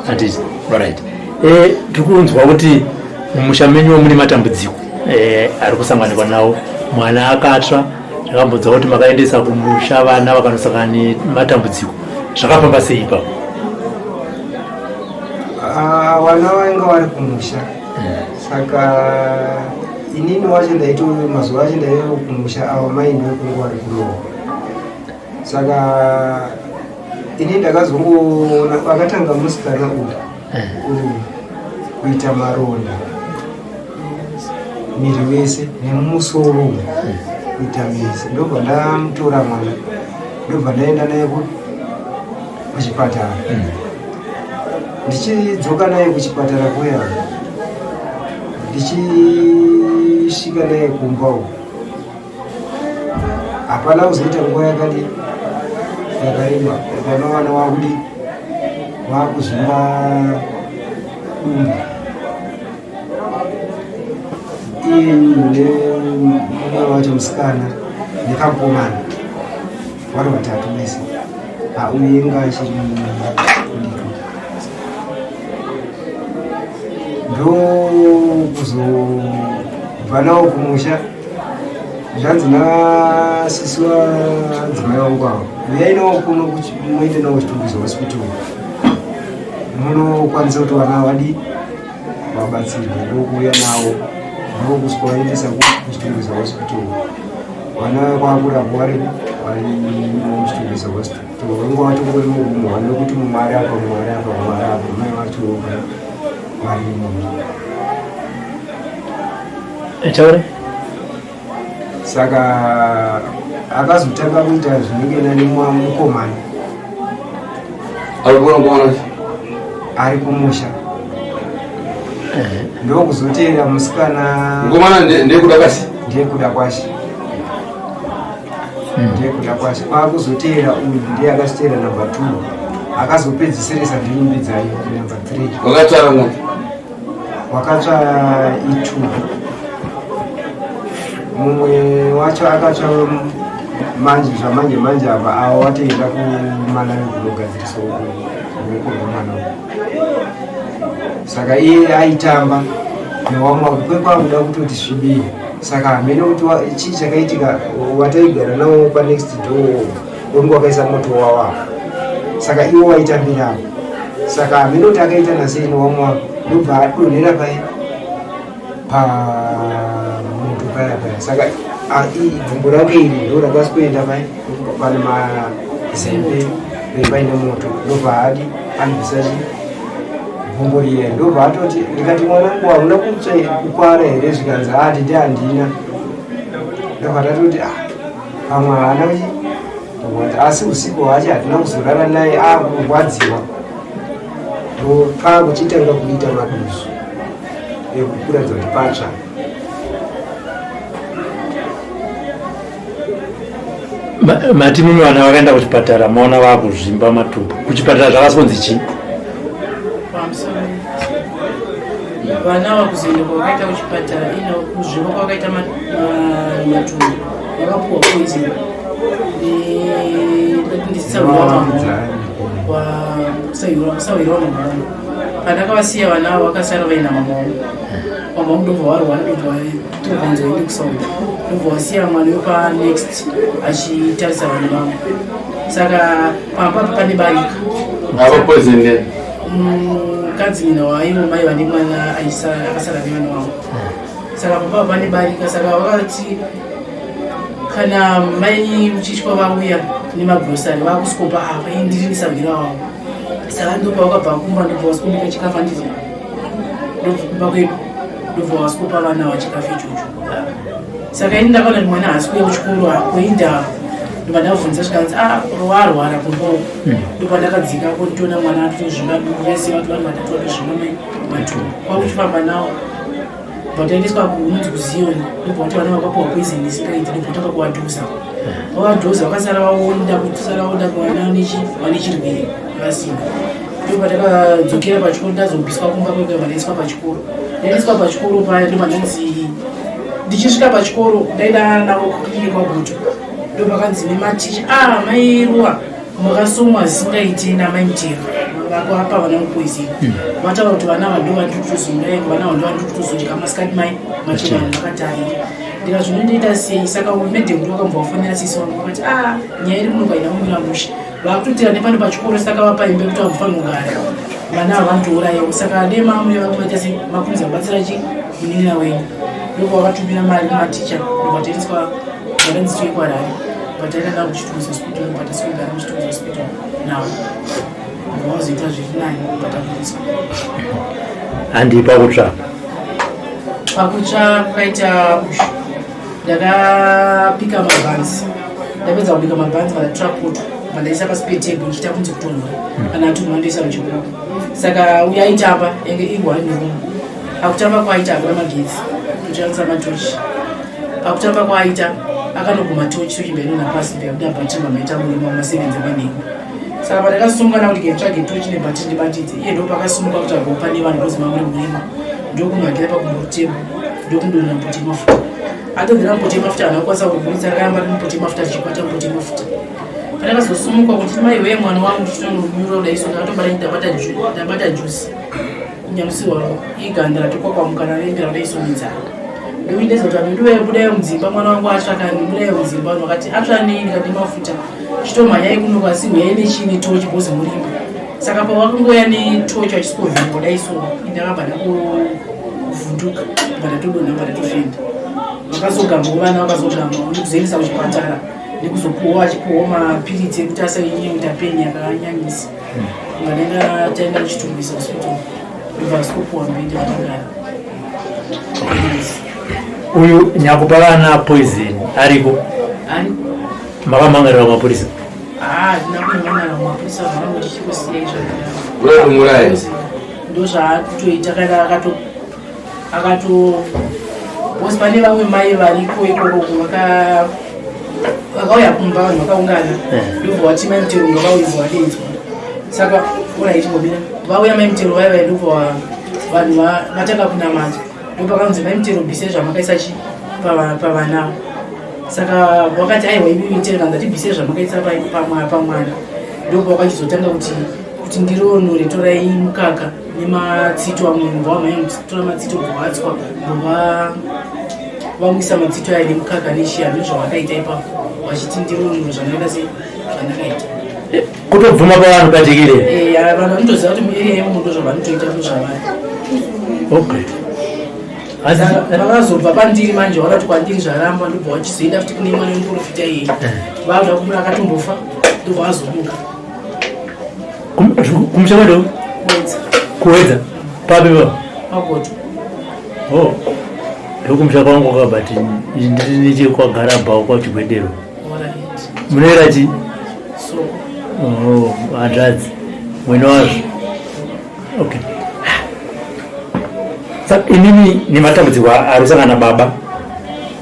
handiti? Alright. Tirikunzwa kuti mumusha menyu mune matambudziko ari kusanganikwa nawo. Mwana akatsva, zvakambonzwa kuti makaendesa kumusha vana vakanosangana nematambudziko. Zvakafamba sei ipapo? Vana vainga vari kumusha saka inini wacho ndaito mazuva acho ndaiva kumusha avo maini vekunge vari kurowa saka ini ndakazongoona vakatanga musikana uyu kuita maronda miri wese nemusoro kuita mese ndobva ndamutora mwana ndobva ndaenda naye kuchipatara ndichidzoka naye kuchipatara kuya ndichisvika naye kumba uko hapana kuzoita nguva yakareba panowana wakudi wakuzvimba dumba iye nemumwe wacho musikana nekamukomana vari vatatu vese uyenga achiri kudika ndokuzobva nawo kumusha zvanzi nasisi wadzimai vangu avo uyai nawo kuno muende nawo kuchitumbidzo hospital munokwanisa kuti vana vadi vabatsirwe ndokuuya nawo ndokuswa vaendesa kuchitumbidzo hospital vana kwakurapo vari muchitumbidzo hospital vangu vatongori murumu vanekuti mumwari apa mumwari apa mumwari apa mai vacho vari Etaure? Saka akazotanga kuita zvinenge nani mukomana ari kumusha ndokuzotera musikana mukomana ndekuda kwasi ndekuda kwashe ndekuda kwashe kwakuzotera uyu ndiye akazotera namba 2 akazopedzisirisa ndirimbi dzayo namba 3 wakatsvara mwana wakatsva itu mumwe wacho akatsva manje zvamanje manje apa avo watoenda kumalawi kunogadzirisa ruoko rwemwana saka iye aitamba newamwa kwekwakuda kutoti svibire saka hamene kuti chii chakaitika wataigara nawo panext door wangu wakaisa moto wawa saka iwo waitambirapo saka hamene kuti akaita nasei newamwa ndobva adonhera pamuntu paya saka gumbo rake iri ndo rakasikuenda pane mazembe paine moto ndobva adi anbvisachi gumbo riye ndobva atoti ndikati mwanangu hamuna kukwara here zvikanzi ati ndi handina ndobva tatoti pamwe haana asi usiku hwacho hatina kuzorara naye akurwadziwa pakuchitanga kuita maduzu ekukuradza kuti patsva mati mimi vana vakaenda kuchipatara maona vakuzvimba matumbu kuchipatara zvakasonzi chii vana vakuzoenda kwavakaita kuchipatara ina kuzvimba kwavakaita matumbu vakapuwa poison kusawirawa mamao pandakavasiya vana vakasara vaina mamao mamao ndobva varwara ndobva tovanzoende kusauda ndobva wasiya mwana wepanext achitarisa vanhu vavo saka papapo pane barika mukadzimina waivo mai vane mwana akasara nevana wavo saka papapo pane barika saka vakati kana mai muchitya vauya nemagrosari vakusikopa apa indiri nisabvira wavo saka ndopa vakabva kumba ndobva wasikombika chikafu handiti ndobva kumba kwedu ndobva wasikopa vana vachikafu ichocho saka ini ndakaona kuti mwana haasi kuya kuchikoro akweindaro ndopandakabvunza zvikanzi warwara kumbo ndopandakadzikapo nditoona mwana atozvima vese vatu vari vatatu vatozvima matumbu kwakuchifamba nawo pataendeswa kunonzi kuziyoni ndobva vana vakapuwa poison isikaiti ndobva takakuwadhuza vawadhuza vakasara vaonda kutisara vaonda kuvana vane chirwere vasina ndopatakadzokera pachikoro ndazobviswa kumba kwega vandaiswa pachikoro ndaendeswa pachikoro paya ndopandanzi ndichisvika pachikoro ndaida navo kukliniki kwagutu ndopakanzi nematicha mairuwa makasomwa zisingaitenda maimutero vakapa vana mupoizini vataura kuti vana vando vandikutozomurayiko vana vando vandikutozodya masikati mai macho vanhu vakatarira ndika zvinondoita sei saka medhekuti vakambovafonera sisi vangu vakati nyaya iri muno kaina mumira musha vakutotira nepano pachikoro saka vapa imbe kuti vamufanira kugara vana havandourayiwo saka nemamwe vakumaita semakunzi abatsira chi munin'ina wenyu ndoko vakatumira mari kumaticha ndopataendeswa vatanzitoikwarari pataenda kuchituruzi hospital patasogara muchituruzi hospital nawo vazoita zvekunani patakuiswa handi pakutsva kwaita ushu ndakapika mabhanzi ndapedza kubika mabhanzi vandatrapoto vandaisa pasipetebhu ndichita kunzi kutonhora kana atumwa ndoisa muchikoro saka uyaitamba enge igwanirumu akutamba kwaita akura magetsi tochaanisa matochi akutamba kwaita akanoguma tochi tochimbainona pasi mbeakuda bhatima maita murima masevenzi maneni saka pandakasungana kuti ngetsvage tochi nebhati ndibatidze iye ndo pakasumuka kuti agopa nevanhu kozima muri murima ndokumhakira pakumbotebhu ndokundonona mbuti mafuta atobvira mbuti mafuta anakwanisa kuburitsa akayamba mbuti mafuta achikwata mbuti mafuta pandakazosumuka kuti maiwe mwana wangu nditinonomura daisonga ndabata jusi nyamusi wavo iganda ratokwakwamuka narembera daisonedzana ndoindeza kuti andiwebudayo mudzimba mwana wangu atsvaka ndibudayo mudzimba vanhu vakati atsva nei ndikati mafuta chitomhanyai kuno kwasi huyai nechini tochi bhozi murimba saka pawakangoya netochi vachisikovengo daisonga indakabva ndakuvhunduka vandatodonha vandatofenda vakazogamba vana vakazogamba ndikuzoendesa kuchipatara ndikuzopuwa achipuwa mapiritsi ekuti asainyeuta peni yakanyanyisa nganenda taenda kuchitumbisa hospital ndovasikopuwa mbindi vatagara uyu nyakupa vana poison ariko makamangarira kumapurisa ndinakumangarira kumapurisa vanangu tichikosiyai zvakadaro ndozvaatoita kana akato bosi pane vamwe mai variko ikoko vakauya kumba vanhu vakaungana ndobva vati maimutero ngavauibva vadedzwa saka uraichingobira vauya maimutero vaivai ndobva vanhu vatanga kunamata ndopakanzi maimutero bvise zvamakaisa chi pavanavo saka vakati aiwa imitero kanza tibvise zvamakaisa pamwana ndobva vakachizotanga kuti ndironore torai mukaka nematsito amwe mbva vamaitora matsito bvawatswa mbova vamwisa matsito aya nemukaka neshiya ndozvavakaita ipapo vachiti ndironore zvanoita se zvandakaita kutobvuma pavanhu patekire vanhu vanotoziva kuti mueriya imondo zvavanotoita zvozvavari okay vakazobva pandiri manje vakati kwandiri zvaramba ndobva vachizoenda futi kune mwana wemuprofita iyeye vauda kumura akatombofa ndobva vazobuka kumushakado kuwedza papipa magoto ndokumshaka wangu wakabati ndiri nechekwagara bhawo kwachigwedero munoera chi handradzi mwene wazvo okay saka inini nematambudziko arikusangana baba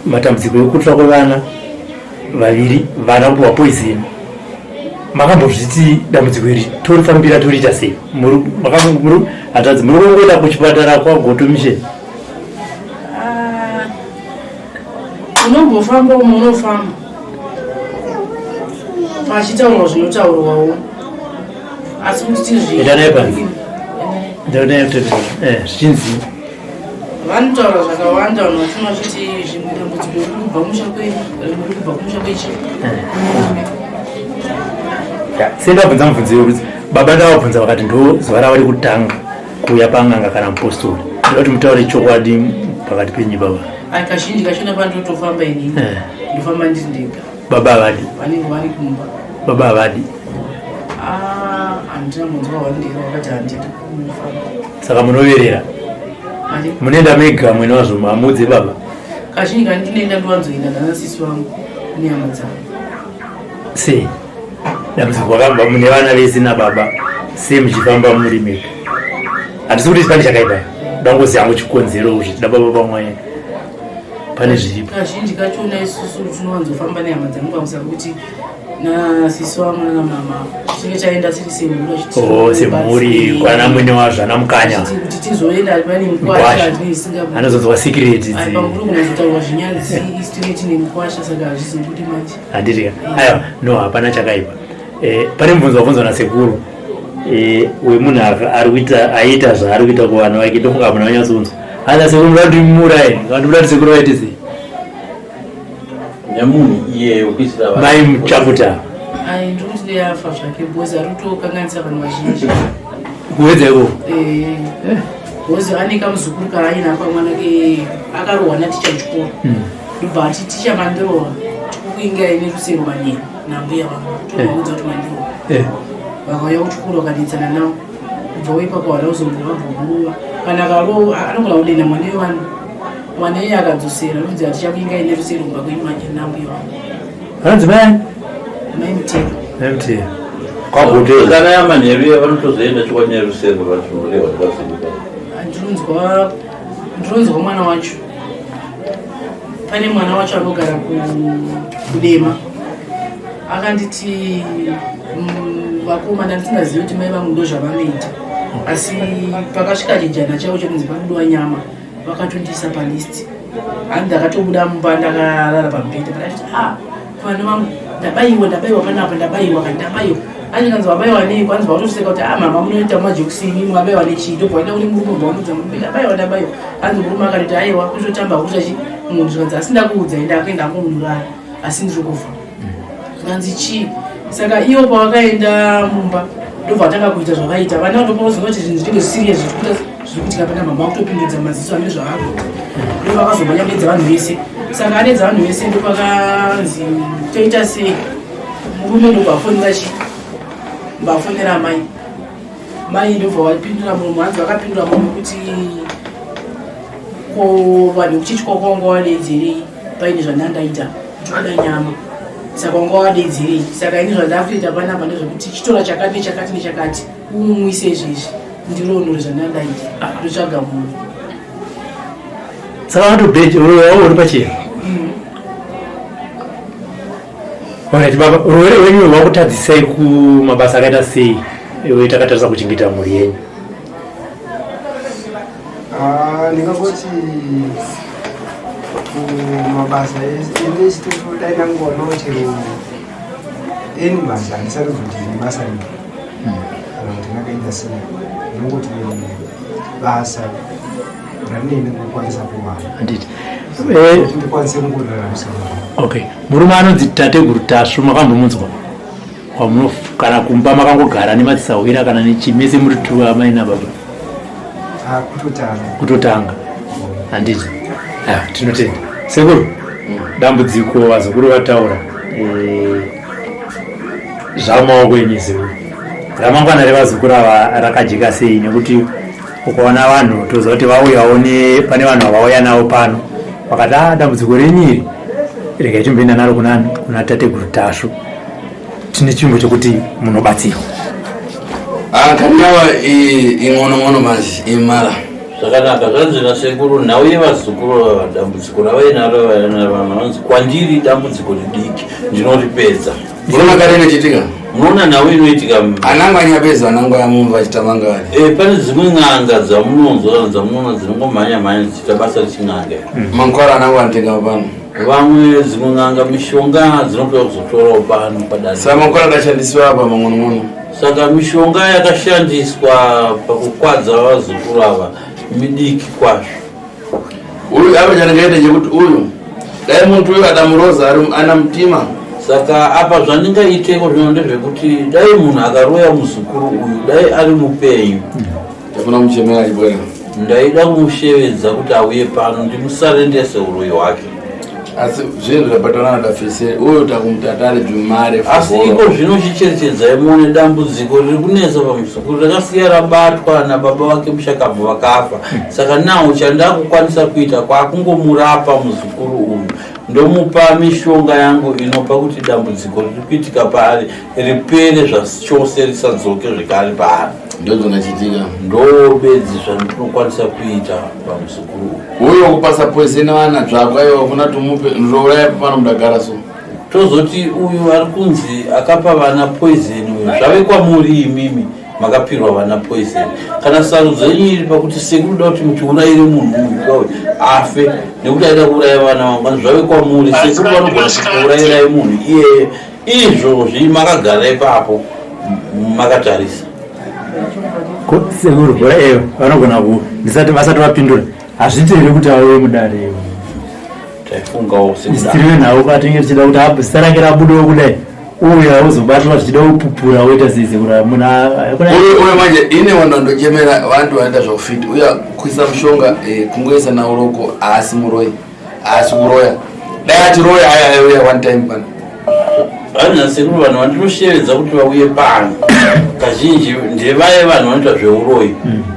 matambudziko ekutsva kwevana vaviri vana kupuwa poison makambozviti dambudziko iri torifambira toriita sei handradzi muri kungoenda kuchipatara kwagoto misheni unombofamba unofamba pachitaurwa zvinotaurwawo asi kuti tizviitanai panzi zvichinzi vanotaura zvakawanda vanhu vachima zviti zvimudambudziko riri kubva kumusha kwenyu rimuri kubva kumusha kwechi sendabvunza mubvunzo yokuti baba ndavabvunza vakati ndo zuva ravari kutanga kuuya pang'anga kana mupostori ndoda kuti mutaure chokwadi pakati penyu baba kazhinji kachona pandotofamba inini ndofamba ndiri ndega baba havadi vanenge vari kumba baba havadi handina munzwa wandira wakati handidi kufamba saka munoverera munoenda mega mwene wazvo mamudze baba kazhinji kandinoenda ndiwanzoenda nana sisi vangu nenyama dzavo sei dambudziko wakamba mune vana vese nababa sei muchifamba muri mega handisi kuti chipani chakaipa dangozi hangu chikonzero kuti dababa pamwe pane zviripo kazhinji kachona isusu tinowanzofamba nehama dzangu pamusaka kuti nasisi wamwe nanamama chinge chaenda tiri semhuri kwana mwene wazvo ana mukanya kuti tizoenda pane mukwasha anozonzwa sikireti pamukuru kunazotaurwa zvinyanzi isitine tine mukwasha saka hazvizobudi manje handitika aiwa no hapana chakaipa pane mubvunzo wabvunzwa nasekuru wemunhu aita zvaari kuita kuvana vake ndofunga hamuna vanyatsonzwa hana sekuru muda kuti muraini kandimuda kuti sekuru vaite sei nemunhu iye wekuisira mai muchakuta ndikuti yafa zvake bhozi ari kutokanganisa vanhu vazhinji kuwedza iko bhozi ane kamuzukuru kaainapa mwanake akarohwa naticha muchikoro ndobva ati ticha mandirohwa tikukuingira ine rusero manero nambuya vangu tovaudza kuti mandirohwa vakauya kuchikoro vakadetsana navo kubva weipapa wada kuzombovabvoguruva kana karo anogona kudena mwana wevanhu mwana iye akadzosera nonzi atichakuinga ine rusero kubva kuimanje nambuya vangu anonzi mai mai mutero mtero kana yamanheru vanotozoenda chikwanyaya rusero vachinoreva zvakasimuka ndinonzwa mwana wacho pane mwana wacho anogara kudema akanditi vakomana ndisingazivi kuti mai vangu ndo zvavanoita asi pakasvika chijana chavo chekunzi pakudiwa nyama vakatondiisa palisti ani ndakatobuda mumba ndakarara pamubhedha pakati vana vangu ndabayiwa panapa ndabayiwa kandi ndabayiwa andikanzi wabayiwa nei kwanzi vakutoseka kuti mama munoita majekisini mwabayiwa nechito kwaenda kune murume bvaunudza ndabayiwa anzi murume akatoti aiwa kutotamba kutachi munhu zvikanzi asi ndakuudzai ndakaenda angomunurara asi ndiri kufa zvikanzi chii saka ivo pavakaenda mumba ndobva vatanga kuita zvavaita vana vandopauzonga kuti zvinhu zvinenge zvisirias zvirikuitika pana mama kutopindudza maziso ane zvavako ndo vakazomanyamedza vanhu vese saka anedza vanhu vese ndopakanzi toita sei murume ndobvafonera chi mbafonera mai ndobva vapindura mumwe hanzi vakapindura mumwe kuti ko vanhu kuchitya kwanga wadedzerei paine zvandandaita kutoda nyama saka wanga wadedzerei saka ini zvandakuita panapa ndezvekuti chitora chakati nechakati nechakati umumwise izvezvi ndironore zvandandaita ndotsvaga munhu saka watobheji uri pachero alright baba urwere hwenyu hwakutadzisai kumabasa akaita sei iwe takatarisa kuchengeta mhuri yenyu ndingangoti kumabasa ene chitodai nangonawo chero eni basa handisati kuti basa iri kana kuti ndakaita sei ndingoti basa ranene kukwanisa kuvana handiti ndikwanise kungoraramisa okay murume anonzi tateguru Tasvu makambomunzwa kana kumba makangogara nematsawira kana nechimese muri tu amai nababa kutotanga handiti tinotenda sekuru dambudziko vazukuru vataura zvamaoko enyu ramangwana revazukuru ava rakajeka sei nekuti ukaona vanhu toziva kuti vauyawo pane vanhu vavauya navo pano vakati dambudziko renyiri regai timboenda naro kuna tateguru Tasvu tine chimbo chekuti munobatsirwa kanawa ing'onong'ono mazi imara zvakanaka zvanzi nasekuru nhau yevazukuru vava dambudziko ravainaro vanonzi kwandiri dambudziko ridiki ndinoripedza ndinomakarene chitika munoona nhau inoitika ananga anyapedza ananga yamumva achitamangari pane dzimwe n'anga dzamunonzwa dzamunoona dzinongomhanya dzichita basa riching'anga mankwara ananga anotenga pano vamwe dzimwe n'anga mishonga dzinotoda kuzotorawo pano padani saka mankwara akashandiswa apa mang'onong'ono saka mishonga yakashandiswa pakukwadza vazukuru ava midiki kwazvo uyu apa chanangaita chekuti uyu dai muntu uyu adamuroza ana mutima saka apa zvandingaiteko zvino ndezvekuti dai munhu akaroya muzukuru uyu dai ari mupenyu tafuna muchemera achibwera ndaida kumushevedza kuti auye pano ndimusarendese uroyi hwake asi zvinhu zvapatanana dafese uyo takumtatare dzumare asi iko zvino chicherechedza imone dambudziko riri kunesa pamusukuru rakasiya rabatwa nababa wake mushakabva vakafa saka nawo chandakukwanisa kuita kwakungomurapa muzukuru uyu ndomupa mishonga yangu inopa kuti dambudziko riri kuitika paari ripere zvachose risadzoke zvekare paari ndozvingachitika ndobedzi zvandinokwanisa kuita pamuzukuru uyo kupasa poison vana dzvako aiwa ufuna tumupe ndouraya pano mudagara so tozoti uyu ari kunzi akapa vana poison uyu zvave kwamuri imimi makapirwa vana poison kana sarudzo yenyu iri pakuti sekuruda kuti muchiurayire munhu uyu kwawe afe nekuti aida kuuraya vana vangwani zvave kwamuri sekuru vanogona kuurayirai munhu iyeye izvozvi makagara ipapo makatarisa sekuru bora eyo vanogona vasati vapindura hazviti here kuti auye mudare taifungawo isitiriwe nawo kwatinge tichida kuti zita rake rabudewo kudai uye auzobatwa tichida kupupura woita sesekura uye manje ine wanandochemera vantu vanoita zvakufiti uya kuisa mushonga kungoisa nauroko haasi muroyi haasi kuroya dai atiroya ayauya one time pano vana sekuru vanhu vandinoshevedza kuti vauye pano kazhinji ndevaye vanhu vanoita zveuroyi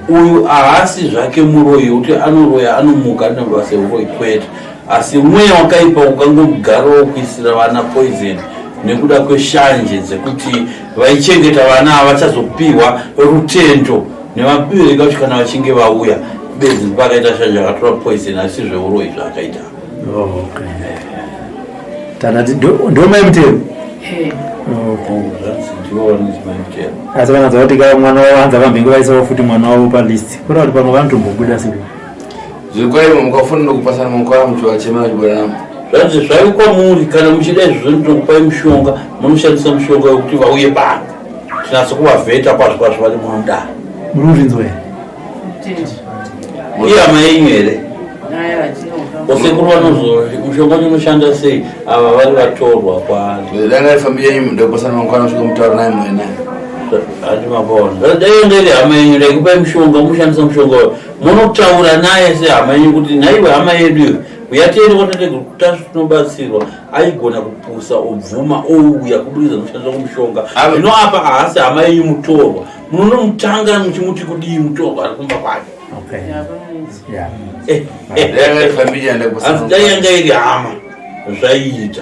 uyu haasi zvake muroyi kuti anoroya anomuka anobasa euroyi kwete asi mweya wakaipa ukangogarawo kuisira vana poison nekuda kweshanje dzekuti vaichengeta vana havachazopiwa rutendo nemabereka kuti kana vachinge vauya bedzi pakaita shanje akatora poison asi zveuroyi zvaakaita tanati ndomai mutero asi vanadza kuti ka mwana wavo hanza vambenge vaisawo futi mwana wavo palist kuda kuti pamwe vanotombobuda sei zvirikwaimo mukafuna nokupasana makwara muchivachemera chiboranamo zvanzi zvave kwamuri kana muchida izvozvo ndinokupai mushonga munoshandisa mushonga wekuti vauye pano tinatso kuvavheta kwazvo kwazvo vari munodaro muri kuzvinzwa here iye hama yenyu here osekuru vanozo mushonga unoshanda sei ava vari vatorwa kwaari danga ifambi yenyu ndokupasana makwara musvika mutaura naye mwena handimabona dai ndiri hama yenyu ndaikupai mushonga mushandisa mushonga uyo munotaura naye sehama yenyu kuti nhaiwe hama yedu iyo uyateri kwatatege kutasvu tinobatsirwa aigona kupusa obvuma ouya kubudikidza noshandiswa kumushonga zvino apa haasi hama yenyu mutorwa munonomutanga muchimuti kudii mutorwa ari kumba kwake asi dai yanga iri hama zvaiita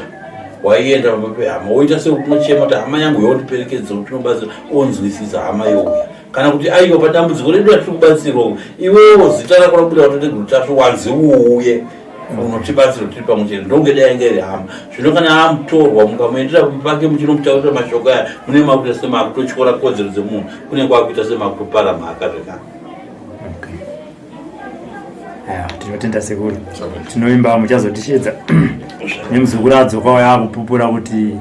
waienda pamba pehama woita seukunochema kuti hama yangu yondiperekedza kuti tinobatsira onzwisisa hama youya kana kuti aiwa padambudziko redu ratiri kubatsirwa iwewo zita rako rabuda watotege kutasvu wanzi uuye unotibatsira tiri pamwe chete ndongedai yanga iri hama zvino kana amutorwa mukamuendera pake muchinomutaurira mashoko aya mune makuita semakutotyora kodzero dzemunhu kune kwakuita semakutopara mhaka zvekana tinotenda sekuru tinoimba muchazotishedza nemuzukuru adzoka yakupupura kuti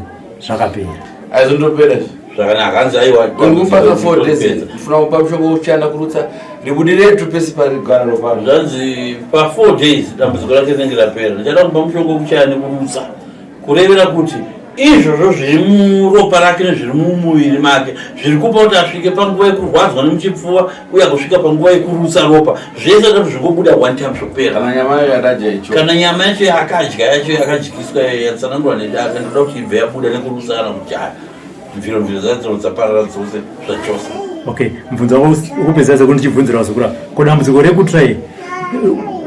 zvakapera aizondopera zvakanaka hanzi aiwa ungupasa 4 days funa kupa mushonga uchanda kurutsa ribudi retu pesi parigara ropano zvanzi pa4 days dambudziko rake rinenge rapera ndichada kupa mushonga uchanda kurutsa kurevera kuti izvozvo zviri muropa rake nezviri mumuviri make zviri kupa kuti asvike panguva yekurwadzwa nemuchipfuva uye kusvika panguva yekurutsa ropa zvese kuti zvingobuda one time zvopera kana nyama yacho yakadya yacho yakadyiswa yatsanangurwa nedaka ndoda kuti ibve yabuda nekurutsa kana kutyaya mviro dzadzo dzaparara dzose zvachose okay mubvunzo wako ukupedzisa sekuti ndichibvunzira zvikura kodambudziko rekutrail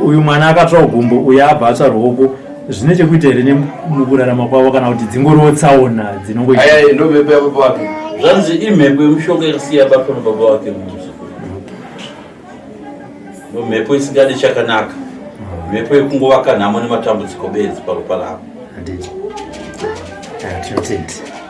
uyu mwana akatsva ugumbo uye abva atsva ruoko zvine chekuita here nemukurarama kwavo kana kuti dzingoriwo tsaona dzinongoita ndo mhepo yababa wake zvanzi imhepo yemushonga yakasiya batwa nababa wake mhepo isingadi chakanaka mhepo yekungovaka nhamo nematambudziko bedzi paropa ravo tinotenda